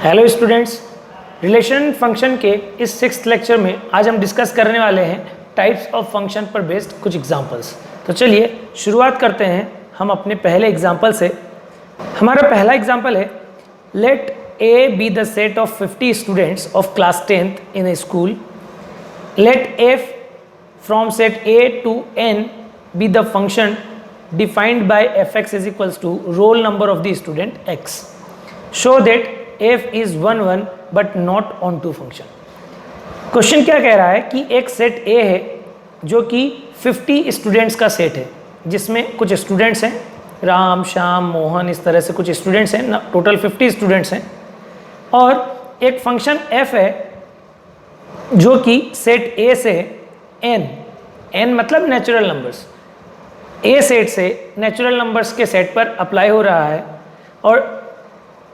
Hello students, relation function के इस 6th lecture में आज हम डिस्कस करने वाले हैं टाइप्स ऑफ फंक्शन पर बेस्ड कुछ एग्जांपल्स। तो चलिए शुरुआत करते हैं हम अपने पहले एग्जांपल से। हमारा पहला एग्जांपल है, let A be the set of 50 students of class 10th in a school. Let F from set A to N be the function defined by fx is equals to roll number of the student x. Show that f is 1 1 but not onto function. Question क्या कह रहा है कि एक set A है जो कि 50 students का सेट है, जिसमें कुछ स्टूडेंट्स हैं, राम, श्याम, मोहन, इस तरह से कुछ स्टूडेंट्स हैं, टोटल 50 स्टूडेंट्स हैं। और एक फंक्शन f है जो कि सेट A से n मतलब नेचुरल नंबर्स, ए सेट से नेचुरल नंबर्स के सेट पर अप्लाई हो रहा है। और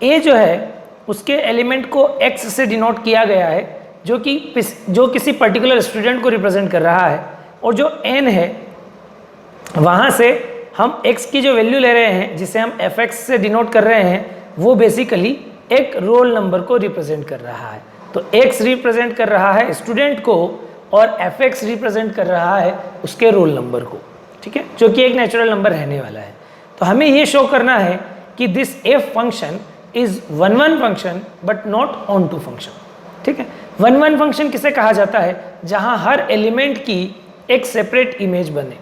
ए जो है उसके एलिमेंट को x से डिनोट किया गया है, जो किसी पर्टिकुलर स्टूडेंट को रिप्रेजेंट कर रहा है। और जो n है वहाँ से हम x की जो वैल्यू ले रहे हैं, जिसे हम fx से डिनोट कर रहे हैं, वो बेसिकली एक रोल नंबर को रिप्रेजेंट कर रहा है। तो x रिप्रेजेंट कर रहा है स्टूडेंट को और fx रिप्रेजेंट कर रहा है उसके रोल नंबर को, ठीक है, जो कि एक नेचुरल नंबर रहने वाला है। तो हमें ये शो करना है कि this F function is 1 1 function but not onto function. ठीक है, 1 1 फंक्शन किसे कहा जाता है? जहां हर एलिमेंट की एक सेपरेट इमेज बने।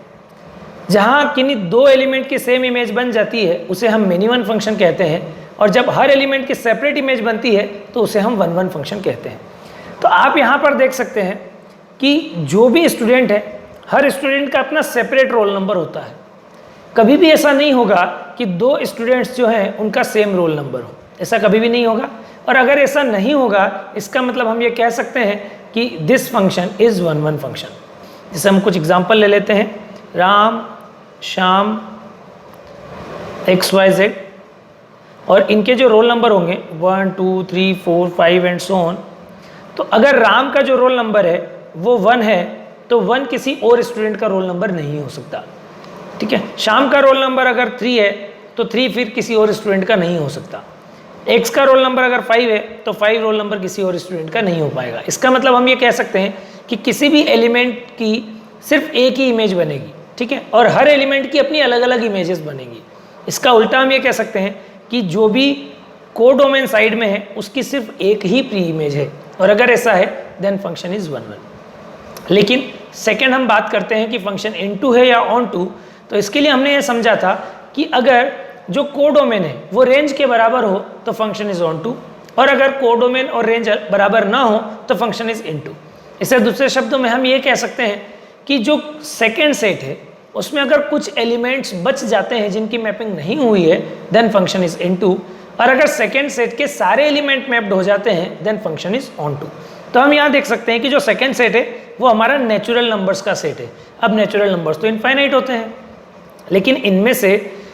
जहां किन्हीं दो एलिमेंट की सेम इमेज बन जाती है उसे हम मेनी वन फंक्शन कहते हैं, और जब हर एलिमेंट की सेपरेट इमेज बनती है तो उसे हम 1 1 फंक्शन कहते हैं। तो आप यहाँ पर देख सकते हैं कि जो भी स्टूडेंट है, हर स्टूडेंट का अपना सेपरेट रोल नंबर होता है। कभी भी ऐसा नहीं होगा कि दो स्टूडेंट्स जो हैं उनका सेम रोल नंबर हो, ऐसा कभी भी नहीं होगा। और अगर ऐसा नहीं होगा, इसका मतलब हम ये कह सकते हैं कि दिस फंक्शन इज 1 1 फंक्शन। जैसे हम कुछ एग्जांपल ले लेते हैं, राम, श्याम, XYZ, और इनके जो रोल नंबर होंगे 1 2 3 4 5 एंड सो ऑन। तो अगर राम का जो रोल नंबर है वो 1 है तो 1 किसी और स्टूडेंट का रोल नंबर नहीं हो सकता। ठीक है, श्याम का रोल नंबर अगर 3 है तो 3 फिर किसी और स्टूडेंट का नहीं हो सकता। X का रोल नंबर अगर 5 है तो 5 रोल नंबर किसी और स्टूडेंट का नहीं हो पाएगा। इसका मतलब हम ये कह सकते हैं कि किसी भी एलिमेंट की सिर्फ एक ही इमेज बनेगी, ठीक है, और हर एलिमेंट की अपनी अलग अलग इमेजेस बनेगी। इसका उल्टा हम ये कह सकते हैं कि जो भी कोडोमेन साइड में है उसकी सिर्फ एक ही प्री इमेज है, और अगर ऐसा है देन फंक्शन इज 1 1। लेकिन सेकेंड हम बात करते हैं कि फंक्शन इनटू है या ऑन टू। तो इसके लिए हमने ये समझा था कि अगर जो कोडोमेन है वो रेंज के बराबर हो तो फंक्शन इज ऑन टू, और अगर कोडोमेन और रेंज बराबर ना हो तो फंक्शन इज इनटू। इसे दूसरे शब्दों में हम ये कह सकते हैं कि जो सेकेंड सेट है उसमें अगर कुछ एलिमेंट्स बच जाते हैं जिनकी मैपिंग नहीं हुई है देन फंक्शन इज इनटू, और अगर सेकेंड सेट के सारे एलिमेंट मैप्ड हो जाते हैं then function is onto. तो हम यहाँ देख सकते हैं कि जो सेकेंड सेट है वो हमारा नेचुरल नंबर्स का सेट है। अब नेचुरल नंबर्स तो इनफाइनाइट होते हैं, लेकिन इनमें से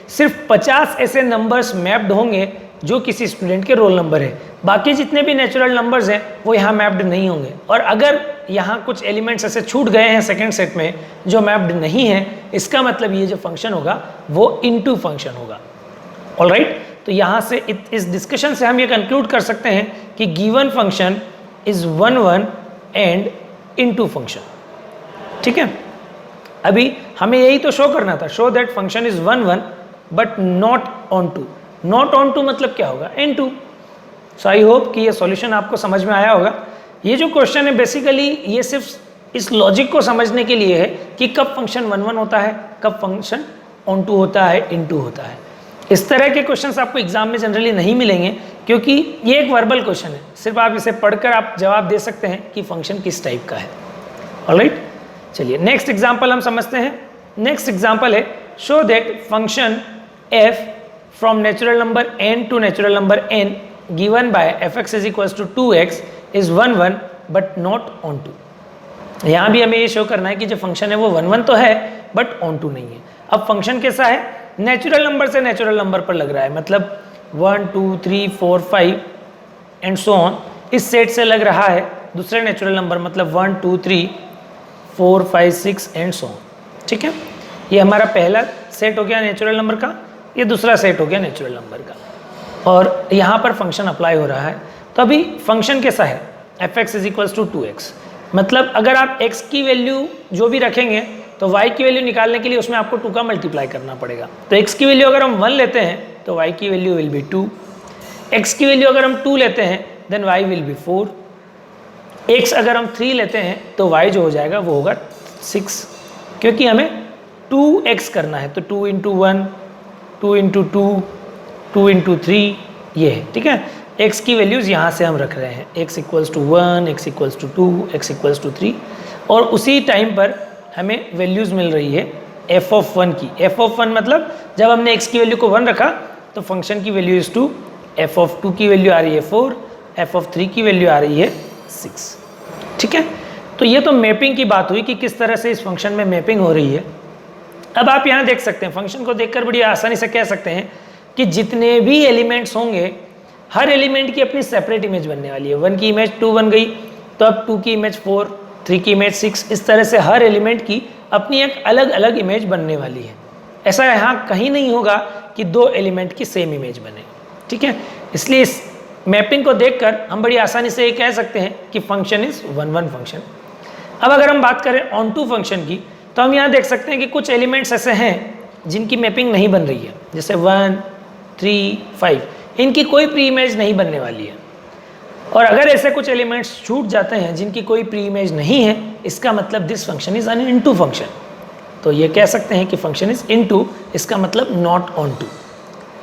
सिर्फ 50 ऐसे नंबर्स मैप्ड होंगे जो किसी स्टूडेंट के रोल नंबर है। बाकी जितने भी नेचुरल नंबर्स हैं वो यहाँ मैप्ड नहीं होंगे। और अगर यहाँ कुछ एलिमेंट्स ऐसे छूट गए हैं सेकेंड सेट में जो मैप्ड नहीं है, इसका मतलब ये जो फंक्शन होगा वो इनटू फंक्शन होगा। ऑलराइट, तो यहाँ से इस डिस्कशन से हम ये कंक्लूड कर सकते हैं कि given function is 1 1 and into function. ठीक है, अभी हमें यही तो शो करना था, show that function is 1 1 but not onto. Not onto मतलब क्या होगा? इनटू। सो आई होप कि ये सॉल्यूशन आपको समझ में आया होगा। ये जो क्वेश्चन है बेसिकली ये सिर्फ इस लॉजिक को समझने के लिए है कि कब फंक्शन 1 1 होता है, कब फंक्शन ऑन टू होता है, इनटू होता है। इस तरह के क्वेश्चंस आपको एग्जाम में जनरली नहीं मिलेंगे, क्योंकि ये एक वर्बल क्वेश्चन है। सिर्फ आप इसे पढ़कर आप जवाब दे सकते हैं कि फंक्शन किस टाइप का है। ऑलराइट, चलिए नेक्स्ट एग्जांपल हम समझते हैं। नेक्स्ट एग्जांपल है, show that function f from natural number n to natural number n given by fx is equals to 2x is 1 1 but not onto. यहाँ भी हमें ये शो करना है कि जो फंक्शन है वो 1 1 तो है बट ऑन टू नहीं है। अब फंक्शन कैसा है? नेचुरल नंबर से नेचुरल नंबर पर लग रहा है, मतलब 1 2 3 4 5 एंड सो ऑन इस सेट से लग रहा है दूसरे नेचुरल नंबर, मतलब 1 2 3 4 5 6 एंड सो ऑन। ठीक है, ये हमारा पहला सेट हो गया नेचुरल नंबर का, ये दूसरा सेट हो गया नेचुरल नंबर का, और यहाँ पर फंक्शन अप्लाई हो रहा है। तो अभी फंक्शन कैसा है, F X is equals to 2x, मतलब अगर आप x की वैल्यू जो भी रखेंगे तो y की वैल्यू निकालने के लिए उसमें आपको 2 का मल्टीप्लाई करना पड़ेगा। तो x की वैल्यू अगर हम 1 लेते हैं तो y की वैल्यू विल बी 2, x की वैल्यू अगर हम 2 लेते हैं then y will be 4, x अगर हम 3 लेते हैं तो y जो हो जाएगा वो होगा 6, क्योंकि हमें 2x करना है। तो 2 इंटू 1, 2 इंटू 2, 2 इंटू 3 ये है, ठीक है। x की वैल्यूज़ यहाँ से हम रख रहे हैं, x equals to 1, x equals to 2, x equals to 3, और उसी टाइम पर हमें वैल्यूज़ मिल रही है f ऑफ 1 की। f ऑफ 1 मतलब जब हमने x की वैल्यू को 1 रखा तो फंक्शन की वैल्यू इज़ 2, f ऑफ 2 की वैल्यू आ रही है 4, f ऑफ 3 की वैल्यू आ रही है 6, ठीक है। तो ये तो मैपिंग की बात हुई कि किस तरह से इस फंक्शन में मैपिंग हो रही है। अब आप यहाँ देख सकते हैं, फंक्शन को देखकर बड़ी आसानी से कह सकते हैं कि जितने भी एलिमेंट्स होंगे हर एलिमेंट की अपनी सेपरेट इमेज बनने वाली है। 1 की इमेज 2 बन गई तो अब 2 की इमेज 4, 3 की इमेज 6, इस तरह से हर एलिमेंट की अपनी एक अलग अलग इमेज बनने वाली है। ऐसा यहाँ कहीं नहीं होगा कि 2 एलिमेंट की सेम इमेज बने, ठीक है। इसलिए इस मैपिंग को देखकर हम बड़ी आसानी से ये कह सकते हैं कि फंक्शन इज 1-1 फंक्शन। अब अगर हम बात करें ऑन टू फंक्शन की तो हम यहाँ देख सकते हैं कि कुछ एलिमेंट्स ऐसे हैं जिनकी मैपिंग नहीं बन रही है, जैसे 1, 3, 5, इनकी कोई प्री इमेज नहीं बनने वाली है। और अगर ऐसे कुछ एलिमेंट्स छूट जाते हैं जिनकी कोई प्री इमेज नहीं है, इसका मतलब this function is an into function. तो ये कह सकते हैं कि फंक्शन इज इनटू, इसका मतलब नॉट ऑन टू।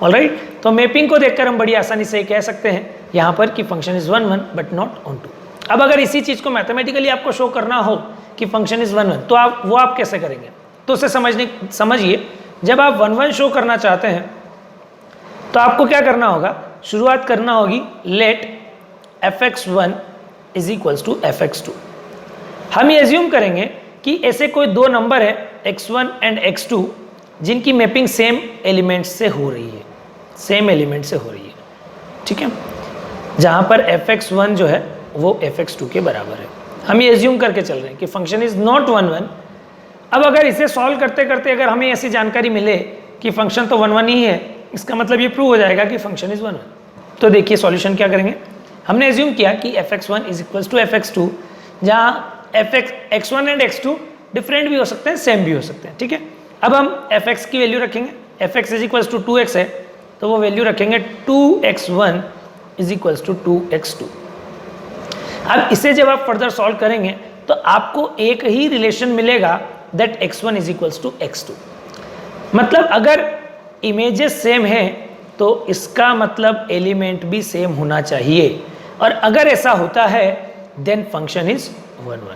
ऑलराइट, तो मैपिंग को देखकर हम बड़ी आसानी से कह सकते हैं यहाँ पर कि function is 1-1 but not onto. अब अगर इसी चीज़ को मैथमेटिकली आपको शो करना हो कि फंक्शन इज 1-1 तो आप कैसे करेंगे? तो उसे समझिए, जब आप 1-1 शो करना चाहते हैं तो आपको क्या करना होगा, शुरुआत करना होगी late fx1 is equals to fx2। हम ये एज्यूम करेंगे कि ऐसे कोई 2 नंबर है x1 एंड x2 जिनकी मैपिंग सेम एलिमेंट से हो रही है, ठीक है। जहाँ पर fx1 जो है वो fx2 के बराबर है। हम ये एज्यूम करके चल रहे हैं कि फंक्शन इज नॉट 1-1। अब अगर इसे सॉल्व करते करते अगर हमें ऐसी जानकारी मिले कि फंक्शन तो 1-1 ही है, इसका मतलब ये प्रूव हो जाएगा कि फंक्शन इज 1-1। तो देखिए सॉल्यूशन क्या करेंगे, हमने एज्यूम किया कि fx1 is equals to fx2, जहाँ x1 एंड x2 डिफरेंट भी हो सकते हैं, सेम भी हो सकते हैं, ठीक है। अब हम fx की वैल्यू रखेंगे, fx is equals to 2x है तो वो वैल्यू रखेंगे 2x1 is equals to 2x2। अब इसे जब आप फर्दर सॉल्व करेंगे तो आपको एक ही रिलेशन मिलेगा that x1 is equals to x2। मतलब अगर इमेजेस सेम है तो इसका मतलब एलिमेंट भी सेम होना चाहिए, और अगर ऐसा होता है देन फंक्शन इज 1-1,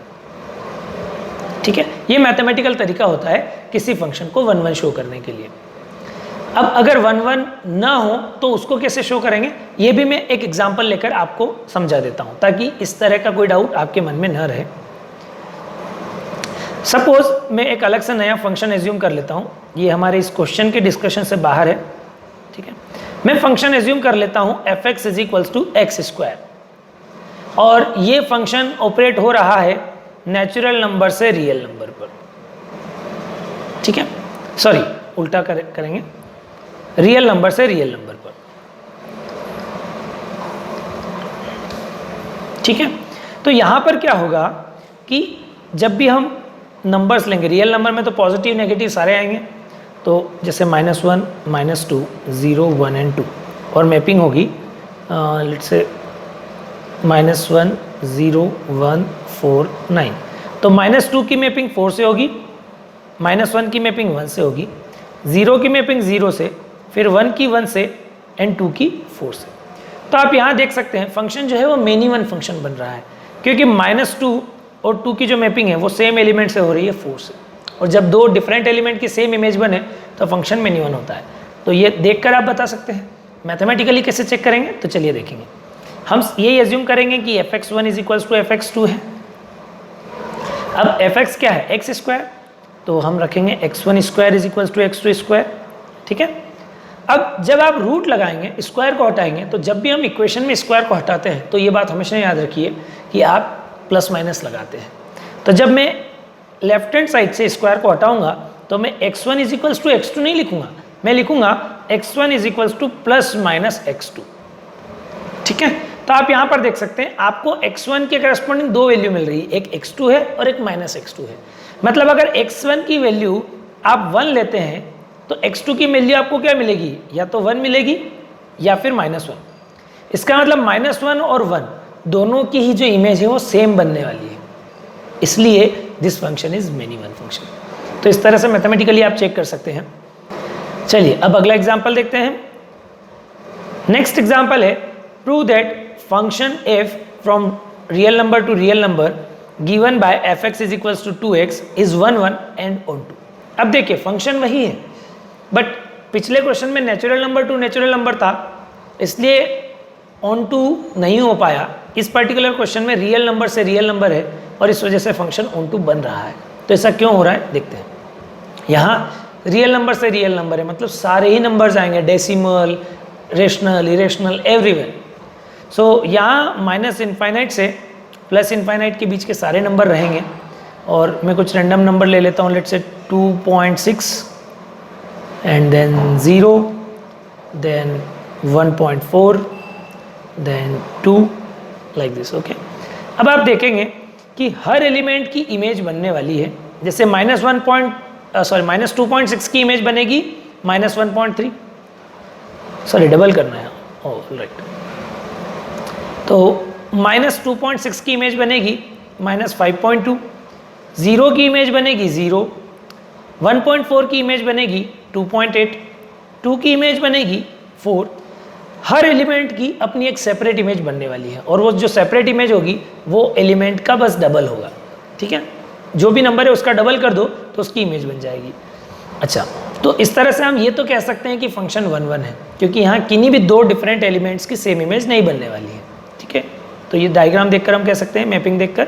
ठीक है। ये मैथमेटिकल तरीका होता है किसी फंक्शन को 1-1 शो करने के लिए। अब अगर 1-1 ना हो तो उसको कैसे शो करेंगे, ये भी मैं एक एग्जांपल लेकर आपको समझा देता हूं ताकि इस तरह का कोई डाउट आपके मन में न रहे। सपोज मैं एक अलग से नया फंक्शन एज्यूम कर लेता हूँ, ये हमारे इस क्वेश्चन के डिस्कशन से बाहर है, ठीक है। मैं फंक्शन एज्यूम कर लेता हूँ fx is equals to x², और ये फंक्शन ऑपरेट हो रहा है नेचुरल नंबर से रियल नंबर पर, ठीक है। सॉरी, उल्टा करेंगे, रियल नंबर से रियल नंबर पर, ठीक है। तो यहाँ पर क्या होगा कि जब भी हम नंबर्स लेंगे, रियल नंबर में तो पॉजिटिव नेगेटिव सारे आएंगे, तो जैसे -1, -2, 0, 1 एंड 2, और मैपिंग होगी लेट्स से -1, 0, 1, 4, 9। तो -2 की मैपिंग 4 से होगी, -1 की मैपिंग 1 से होगी, 0 की मैपिंग 0 से, फिर 1 की 1 से एंड 2 की 4 से। तो आप यहाँ देख सकते हैं फंक्शन जो है वो मेनी वन फंक्शन बन रहा है, क्योंकि -2 और 2 की जो मैपिंग है वो सेम एलिमेंट से हो रही है 4 से, और जब 2 डिफरेंट एलिमेंट की सेम इमेज बने तो फंक्शन मेनी वन होता है। तो ये देखकर आप बता सकते हैं। मैथमेटिकली कैसे चेक करेंगे, तो चलिए देखेंगे। हम ये एज्यूम करेंगे कि fx1 is equals to fx2 है। अब fx क्या है, x², तो हम रखेंगे x1² is equals to x2², ठीक है। अब जब आप रूट लगाएंगे, स्क्वायर को हटाएंगे, तो जब भी हम इक्वेशन में स्क्वायर को हटाते हैं तो ये बात हमेशा याद रखिए कि आप प्लस माइनस लगाते हैं। तो जब मैं लेफ्ट हैंड साइड से स्क्वायर को हटाऊंगा तो मैं x1 is equals to x2 नहीं लिखूंगा, मैं लिखूंगा x1 is equals two plus minus x2, ठीक है। तो आप यहाँ पर देख सकते हैं आपको x1 के करस्पॉन्डिंग दो वैल्यू मिल रही है, एक x2 है और एक -x2 है। मतलब अगर x1 की वैल्यू आप 1 लेते हैं तो x2 की वैल्यू आपको क्या मिलेगी, या तो 1 मिलेगी या फिर -1। इसका मतलब -1 और 1 दोनों की ही जो इमेज है वो सेम बनने वाली है, इसलिए this function is many one function. तो इस तरह से मैथमेटिकली आप चेक कर सकते हैं। चलिए अब अगला एग्जाम्पल देखते हैं। नेक्स्ट एग्जाम्पल है prove that function f from real number to real number given by fx is equals to 2x is 1 1 and onto. अब देखिए फंक्शन वही है, बट पिछले क्वेश्चन में natural number to natural number था, इसलिए onto नहीं हो पाया। इस पर्टिकुलर क्वेश्चन में रियल नंबर से रियल नंबर है और इस वजह से फंक्शन ऑन टू बन रहा है। तो ऐसा क्यों हो रहा है देखते हैं। यहाँ रियल नंबर से रियल नंबर है, मतलब सारे ही नंबर्स आएंगे, डेसिमल, रेशनल, इरेशनल, एवरीवेयर। सो यहाँ माइनस इनफाइनाइट से प्लस इनफाइनाइट के बीच के सारे नंबर रहेंगे, और मैं कुछ रैंडम नंबर ले लेता हूँ, let's say 2.6 and then 0 then 1.4 then 2 like this. Okay, अब आप देखेंगे कि हर एलिमेंट की इमेज बनने वाली है। जैसे -2.6 की इमेज बनेगी -1.3, सॉरी डबल करना है, राइट। तो -2.6 की इमेज बनेगी -5.2, 0 की इमेज बनेगी 0, 1.4 की इमेज बनेगी 2.8, 2 की इमेज बनेगी 4। हर एलिमेंट की अपनी एक सेपरेट इमेज बनने वाली है, और वो जो सेपरेट इमेज होगी वो एलिमेंट का बस डबल होगा। ठीक है, जो भी नंबर है उसका डबल कर दो तो उसकी इमेज बन जाएगी। अच्छा, तो इस तरह से हम ये तो कह सकते हैं कि फंक्शन 1 1 है, क्योंकि यहाँ किन्हीं भी दो डिफरेंट एलिमेंट्स की सेम इमेज नहीं बनने वाली है। ठीक है, तो ये डायग्राम देखकर हम कह सकते हैं, मैपिंग देखकर।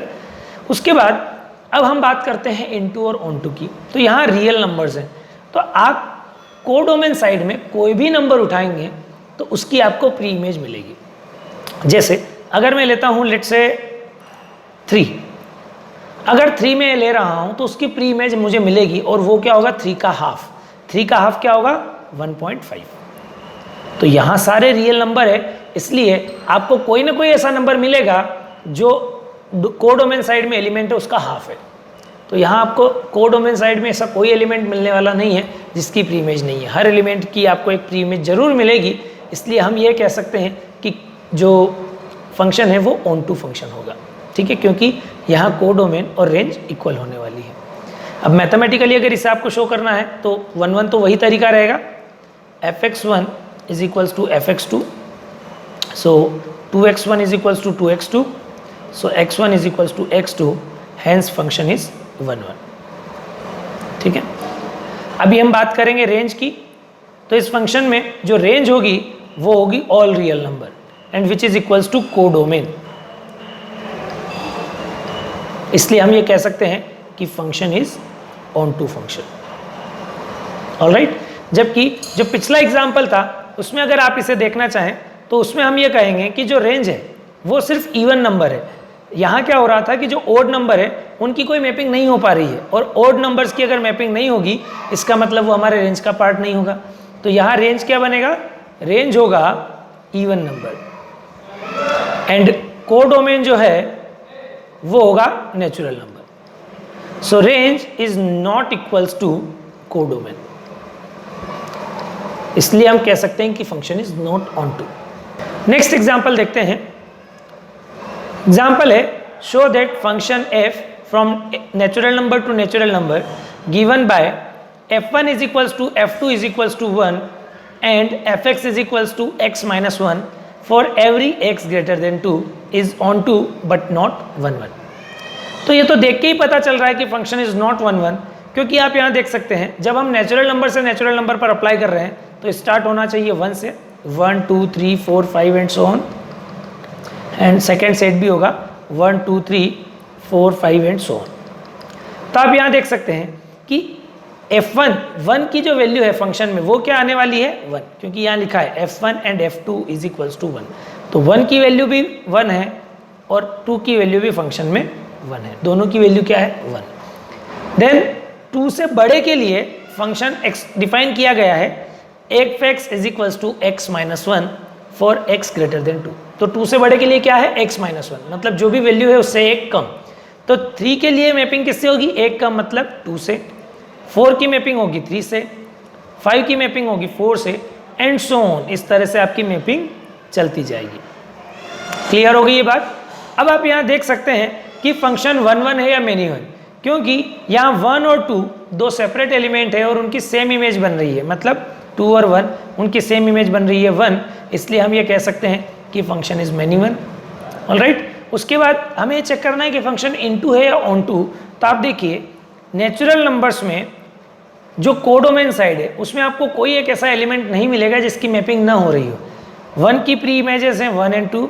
उसके बाद अब हम बात करते हैं इनटू और ऑनटू की। तो यहाँ रियल नंबर्स हैं, तो आप कोडोमेन साइड में कोई भी नंबर उठाएंगे तो उसकी आपको प्री इमेज मिलेगी। जैसे अगर मैं लेता हूँ लेट्स से 3, अगर 3 में ले रहा हूँ तो उसकी प्री इमेज मुझे मिलेगी, और वो क्या होगा 3 का हाफ। 3 का हाफ क्या होगा 1.5। तो यहाँ सारे रियल नंबर है, इसलिए आपको कोई ना कोई ऐसा नंबर मिलेगा जो कोडोमेन साइड में एलिमेंट है उसका हाफ है। तो यहाँ आपको कोडोमेन साइड में ऐसा कोई एलिमेंट मिलने वाला नहीं है जिसकी प्री इमेज नहीं है। हर एलिमेंट की आपको एक प्री इमेज जरूर मिलेगी, इसलिए हम ये कह सकते हैं कि जो फंक्शन है वो ऑन टू फंक्शन होगा। ठीक है, क्योंकि यहाँ कोडोमेन और रेंज इक्वल होने वाली है। अब मैथमेटिकली अगर इसे आपको शो करना है तो 1 1 तो वही तरीका रहेगा, fx1 is equals to fx2, so 2x1 is equals to 2x2, so x1 is equals to x2, hence function is 1 1। ठीक है, अभी हम बात करेंगे रेंज की। तो इस फंक्शन में जो रेंज होगी वो होगी all real number and which is equals to codomain, इसलिए हम ये कह सकते हैं कि function is onto function. Alright, जबकि जो पिछला एग्जाम्पल था उसमें अगर आप इसे देखना चाहें तो उसमें हम ये कहेंगे कि जो रेंज है वो सिर्फ इवन नंबर है। यहाँ क्या हो रहा था कि जो ओड नंबर है उनकी कोई मैपिंग नहीं हो पा रही है, और ओड नंबर्स की अगर मैपिंग नहीं होगी इसका मतलब वो हमारे रेंज का पार्ट नहीं होगा। तो यहाँ रेंज क्या बनेगा, रेंज होगा इवन नंबर, एंड कोडोमेन जो है वो होगा natural number. So range is not equals to codomain, इसलिए हम कह सकते हैं कि function is not onto. Next example देखते हैं। एग्जाम्पल है show that function f from natural number to natural number given by f1 is equals to f2 is equals to 1 and fx is equals to x minus 1 for every x greater than 2 is onto but not 1 1। तो ये तो देख के ही पता चल रहा है कि फंक्शन इज नॉट 1 1, क्योंकि आप यहाँ देख सकते हैं जब हम नेचुरल नंबर से नेचुरल नंबर पर अप्लाई कर रहे हैं तो स्टार्ट होना चाहिए 1 से, 1 2 3 4 5 and so on, and second set भी होगा 1 2 3 4 5 एंड सो ऑन। तो आप यहाँ देख सकते हैं कि f1 1 की जो वैल्यू है फंक्शन में वो क्या आने वाली है 1, क्योंकि यहाँ लिखा है f1 and f2 is equals to 1। तो 1 की वैल्यू भी 1 है और 2 की वैल्यू भी फंक्शन में 1 है, दोनों की वैल्यू क्या है 1। देन 2 से बड़े के लिए फंक्शन x डिफाइन किया गया है f(x) is equals to x minus 1 for x greater than 2। तो 2 से बड़े के लिए क्या है x माइनस 1, मतलब जो भी वैल्यू है उससे एक कम। तो 3 के लिए मैपिंग किससे होगी, एक कम मतलब 2 से, 4 की मैपिंग होगी 3 से, 5 की मैपिंग होगी 4 से, एंड सो ऑन। इस तरह से आपकी मैपिंग चलती जाएगी। क्लियर हो गई ये बात। अब आप यहाँ देख सकते हैं कि फंक्शन 1 1 है या मेनी वन, क्योंकि यहाँ 1 और 2 दो सेपरेट एलिमेंट है और उनकी सेम इमेज बन रही है, मतलब 2 और 1 उनकी सेम इमेज बन रही है 1, इसलिए हम ये कह सकते हैं कि function is many one. Alright, उसके बाद हमें ये चेक करना है कि फंक्शन इनटू है या ऑन टू। तो आप देखिए नेचुरल नंबर्स में जो कोडोमेन साइड है उसमें आपको कोई एक ऐसा एलिमेंट नहीं मिलेगा जिसकी मैपिंग ना हो रही हो। 1 की प्री इमेजेस हैं 1 एंड 2,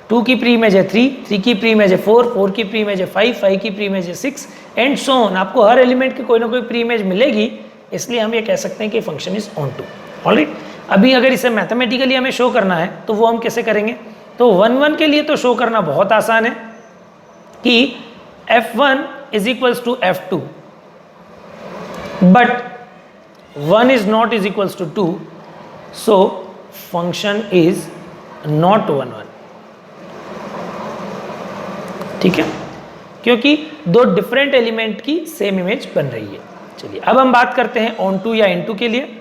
2 की प्री इमेज है 3, 3 की प्री इमेज है 4, 4 की प्री इमेज है 5, 5 की प्री इमेज है 6 एंड सो ऑन। आपको हर एलिमेंट की कोई ना कोई प्री इमेज मिलेगी, इसलिए हम ये कह सकते हैं कि function is onto. Alright, अभी अगर इसे मैथमेटिकली हमें शो करना है तो वो हम कैसे करेंगे। तो 1 1 के लिए तो शो करना बहुत आसान है कि f1 is equals to f2, but 1 is not is equals to 2, so function is not 1 1। ठीक है, क्योंकि दो डिफरेंट एलिमेंट की सेम इमेज बन रही है। चलिए अब हम बात करते हैं ऑन टू या इनटू के लिए।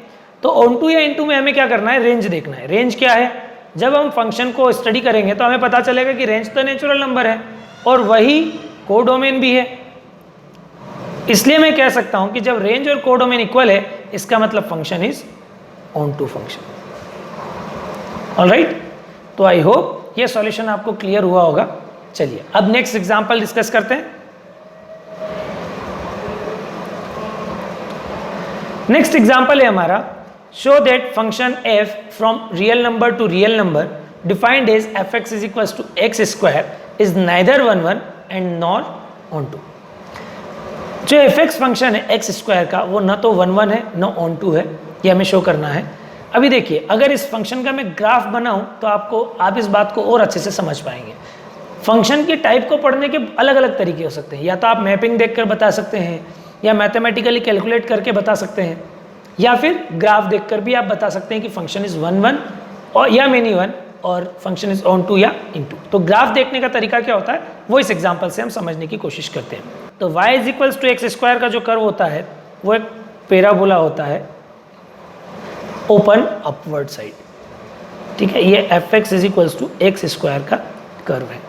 तो ऑन टू या इनटू में हमें क्या करना है, रेंज देखना है। रेंज क्या है, जब हम फंक्शन को स्टडी करेंगे तो हमें पता चलेगा कि रेंज तो नेचुरल नंबर है और वही कोडोमेन भी है, इसलिए मैं कह सकता हूं कि जब रेंज और कोडोमेन इक्वल है इसका मतलब function is onto function. Alright, तो आई होप ये सॉल्यूशन आपको क्लियर हुआ होगा। चलिए अब नेक्स्ट एग्जांपल डिस्कस करते हैं। नेक्स्ट एग्जांपल है हमारा, show that function f from real number to real number defined as fx is equals to X square is neither 1 1 and not onto. जो fx फंक्शन है X square का वो ना तो 1 1 है ना ऑन टू है, ये हमें शो करना है। अभी देखिए अगर इस फंक्शन का मैं ग्राफ बनाऊं तो आप इस बात को और अच्छे से समझ पाएंगे। फंक्शन के टाइप को पढ़ने के अलग अलग तरीके हो सकते हैं, या तो आप मैपिंग देखकर बता सकते हैं, या मैथमेटिकली कैलकुलेट करके बता सकते हैं, या फिर ग्राफ देखकर भी आप बता सकते हैं कि फंक्शन इज 1 1 और या मेनी वन और फंक्शन इज ऑन टू या इनटू। तो ग्राफ देखने का तरीका क्या होता है वो इस एग्जांपल से हम समझने की कोशिश करते हैं। तो y is equals to X square का जो कर्व होता है वो एक पैराबोला होता है ओपन अपवर्ड साइड। ठीक है, ये fx is equals to X square का कर्व है।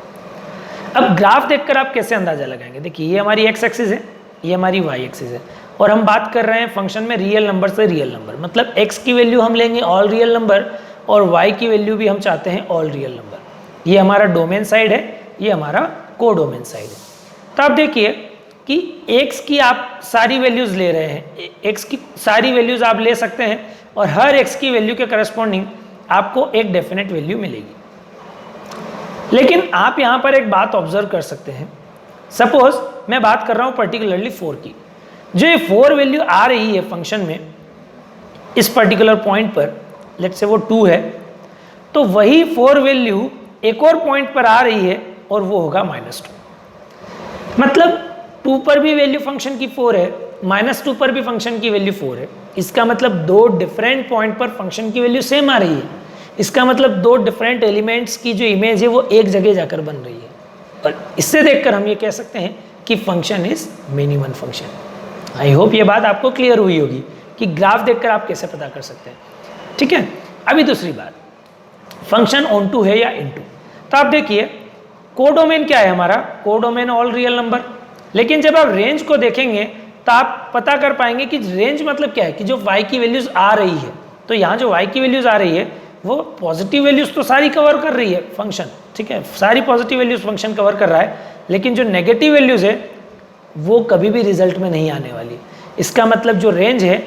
अब ग्राफ देखकर आप कैसे अंदाजा लगाएंगे, देखिए ये हमारी x एक्सिस है, ये हमारी y एक्सिस है, और हम बात कर रहे हैं फंक्शन में रियल नंबर से रियल नंबर, मतलब x की वैल्यू हम लेंगे ऑल रियल नंबर और y की वैल्यू भी हम चाहते हैं ऑल रियल नंबर। ये हमारा डोमेन साइड है, ये हमारा कोडोमेन साइड है। तो आप देखिए कि x की आप सारी वैल्यूज ले रहे हैं, x की सारी वैल्यूज आप ले सकते हैं और हर x की वैल्यू के करस्पॉन्डिंग आपको एक डेफिनेट वैल्यू मिलेगी। लेकिन आप यहाँ पर एक बात ऑब्जर्व कर सकते हैं, सपोज मैं बात कर रहा हूँ पर्टिकुलरली 4 की, जो ये 4 वैल्यू आ रही है फंक्शन में इस पर्टिकुलर पॉइंट पर, लेट्स से वो 2 है, तो वही 4 वैल्यू एक और पॉइंट पर आ रही है और वो होगा -2। मतलब 2 पर भी वैल्यू फंक्शन की 4 है, -2 पर भी फंक्शन की वैल्यू 4 है। इसका मतलब दो डिफरेंट पॉइंट पर फंक्शन की वैल्यू सेम आ रही है। इसका मतलब दो डिफरेंट एलिमेंट्स की जो इमेज है वो एक जगह जाकर बन रही है, और इससे देखकर हम ये कह सकते हैं कि function is many one function. I hope ये बात आपको क्लियर हुई होगी कि ग्राफ देखकर आप कैसे पता कर सकते हैं। ठीक है, अभी दूसरी बात, फंक्शन ऑन टू है या इनटू। तो आप देखिए कोडोमेन क्या है हमारा, कोडोमेन ऑल रियल नंबर। लेकिन जब आप रेंज को देखेंगे तो आप पता कर पाएंगे कि रेंज मतलब क्या है, कि जो y की वैल्यूज आ रही है, तो यहाँ जो y की वैल्यूज आ रही है वो पॉजिटिव वैल्यूज तो सारी कवर कर रही है फंक्शन। ठीक है, सारी पॉजिटिव वैल्यूज फंक्शन कवर कर रहा है, लेकिन जो नेगेटिव वैल्यूज है वो कभी भी रिजल्ट में नहीं आने वाली। इसका मतलब जो रेंज है,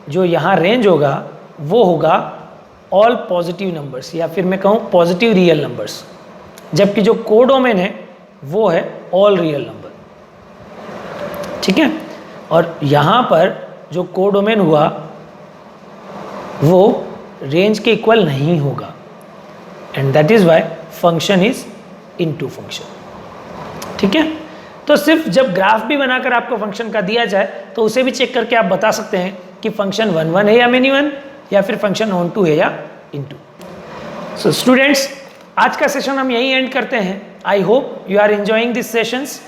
जो यहाँ रेंज होगा वो होगा ऑल पॉजिटिव नंबर्स, या फिर मैं कहूँ पॉजिटिव रियल नंबर्स, जबकि जो कोडोमेन है वो है ऑल रियल नंबर। ठीक है, और यहाँ पर जो कोडोमेन हुआ वो रेंज के इक्वल नहीं होगा, and that is why function is into function. ठीक है, तो सिर्फ जब ग्राफ भी बनाकर आपको फंक्शन का दिया जाए तो उसे भी चेक करके आप बता सकते हैं कि फंक्शन 1 1 है या मेनी वन, या फिर फंक्शन ऑन टू है या इनटू। सो स्टूडेंट्स, आज का सेशन हम यहीं एंड करते हैं। I hope you are enjoying this sessions.